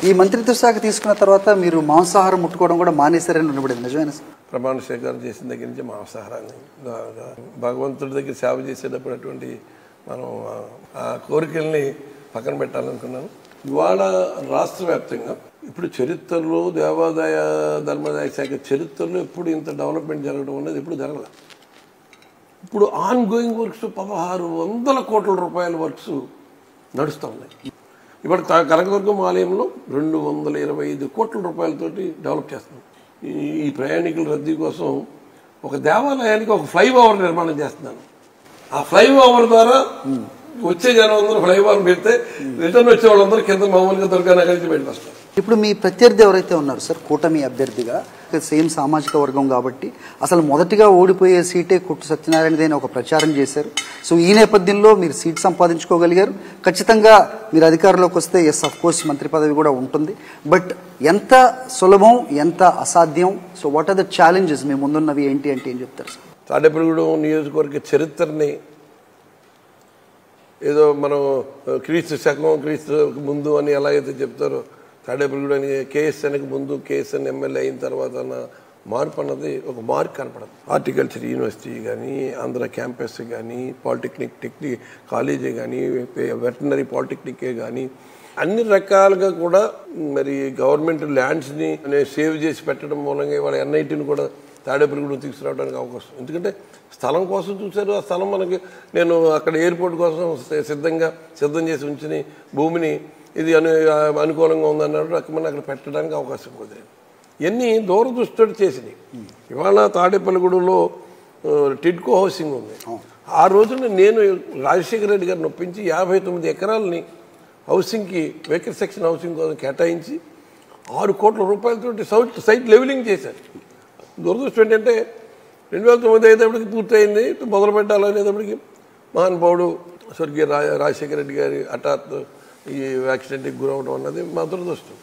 ఈ మంత్రిత్వ శాఖ తీసుకున్న తర్వాత మీరు మాంసాహారం ముట్టుకోవడం కూడా మానేశారని వినబడింది, నిజమేనా సార్? ప్రమాణ స్వీకారం చేసిన దగ్గర నుంచి మాంసాహారాన్ని భగవంతుడి దగ్గర సేవ చేసేటప్పుడు అటువంటి మనం ఆ కోరికల్ని పక్కన పెట్టాలనుకున్నాను. ఇవాళ రాష్ట్ర వ్యాప్తంగా ఇప్పుడు చరిత్రలో దేవాదాయ ధర్మాదాయ శాఖ చరిత్రలో ఎప్పుడు ఇంత డెవలప్మెంట్ జరగడం అనేది ఎప్పుడు జరగలేదు. ఇప్పుడు ఆన్ గోయింగ్ వర్క్స్ 1600 కోట్ల రూపాయల వర్క్స్ నడుస్తూ ఉన్నాయి. ఇప్పుడు కనకదుర్గం ఆలయంలో 225 కోట్ల రూపాయలతోటి డెవలప్ చేస్తున్నాం. ఈ ప్రయాణికుల రద్దీ కోసం ఒక దేవాలయానికి ఒక ఫ్లైఓవర్ నిర్మాణం చేస్తున్నాను. ఆ ఫ్లైఓవర్ ద్వారా వచ్చే జనం అందరూ ఫ్లైఓవర్ పెడితే రిటర్న్ వచ్చే వాళ్ళందరూ కింద మామూలుగా దుర్గానగర్ నుంచి బయటకు వస్తారు. ఇప్పుడు మీ ప్రత్యర్థి ఎవరైతే ఉన్నారు సార్, కూటమి అభ్యర్థిగా సేమ్ సామాజిక వర్గం కాబట్టి అసలు మొదటిగా ఓడిపోయే సీటే కొట్టు సత్యనారాయణది అని ఒక ప్రచారం చేశారు. సో ఈ నేపథ్యంలో మీరు సీట్ సంపాదించుకోగలిగారు. ఖచ్చితంగా మీరు అధికారంలోకి వస్తే ఎస్ అఫ్ కోర్స్ మంత్రి పదవి కూడా ఉంటుంది. బట్ ఎంత సులభం, ఎంత అసాధ్యం? So what are the challenges మీ ముందున్నవి ఏంటి అంటే ఏం చెప్తారు సార్? తాడేపల్లిగూడెం నియోజకవర్గ చరిత్రని ఏదో మనం క్రీస్తు శకం క్రీస్తు ముందు అని ఎలా అయితే చెప్తారో, తాడేపల్లిగూడెం కేఎస్ఎన్కి ముందు కేఎస్ఎన్ ఎమ్మెల్యే అయిన తర్వాత మార్పు అన్నది ఒక మార్క్ కనపడదు. హార్టికల్చర్ యూనివర్సిటీ కానీ, ఆంధ్ర క్యాంపస్ కానీ, టెక్నిక్ కాలేజీ కానీ, వెటర్నరీ పాలిటెక్నికే కానీ అన్ని రకాలుగా కూడా మరి గవర్నమెంట్ ల్యాండ్స్ని సేవ్ చేసి పెట్టడం మూలంగా ఇవాళ ఎన్ఐటీని కూడా తాడేపల్లిగూడెం తీసుకురావడానికి అవకాశం. ఎందుకంటే స్థలం కోసం చూశారు. ఆ స్థలం మనకి నేను అక్కడ ఎయిర్పోర్ట్ కోసం సిద్ధం చేసి ఉంచిన భూమిని ఇది అనుకూలంగా ఉందన్నట్టు అక్కడ పెట్టడానికి అవకాశం కుదిరింది. ఇవన్నీ దూరదృష్టితో చేసినాయి. ఇవాళ తాడేపల్లిగూడెంలో టిడ్కో హౌసింగ్ ఉంది. ఆ రోజున నేను రాజశేఖర రెడ్డి గారిని ఒప్పించి 59 ఎకరాలని హౌసింగ్కి వెహికల్ సెక్షన్ హౌసింగ్ కోసం కేటాయించి 6 కోట్ల రూపాయలతోటి సైట్ లెవెలింగ్ చేశారు. దురదృష్టం ఏంటంటే 2009 అయ్యేటప్పటికి పూర్తయింది. మొదలు పెట్టాలనేటప్పటికి మహానుభావుడు స్వర్గీయ రాజశేఖర రెడ్డి గారి హఠాత్ ఈ యాక్సిడెంట్కి గురవడం అన్నది మా దురదృష్టం.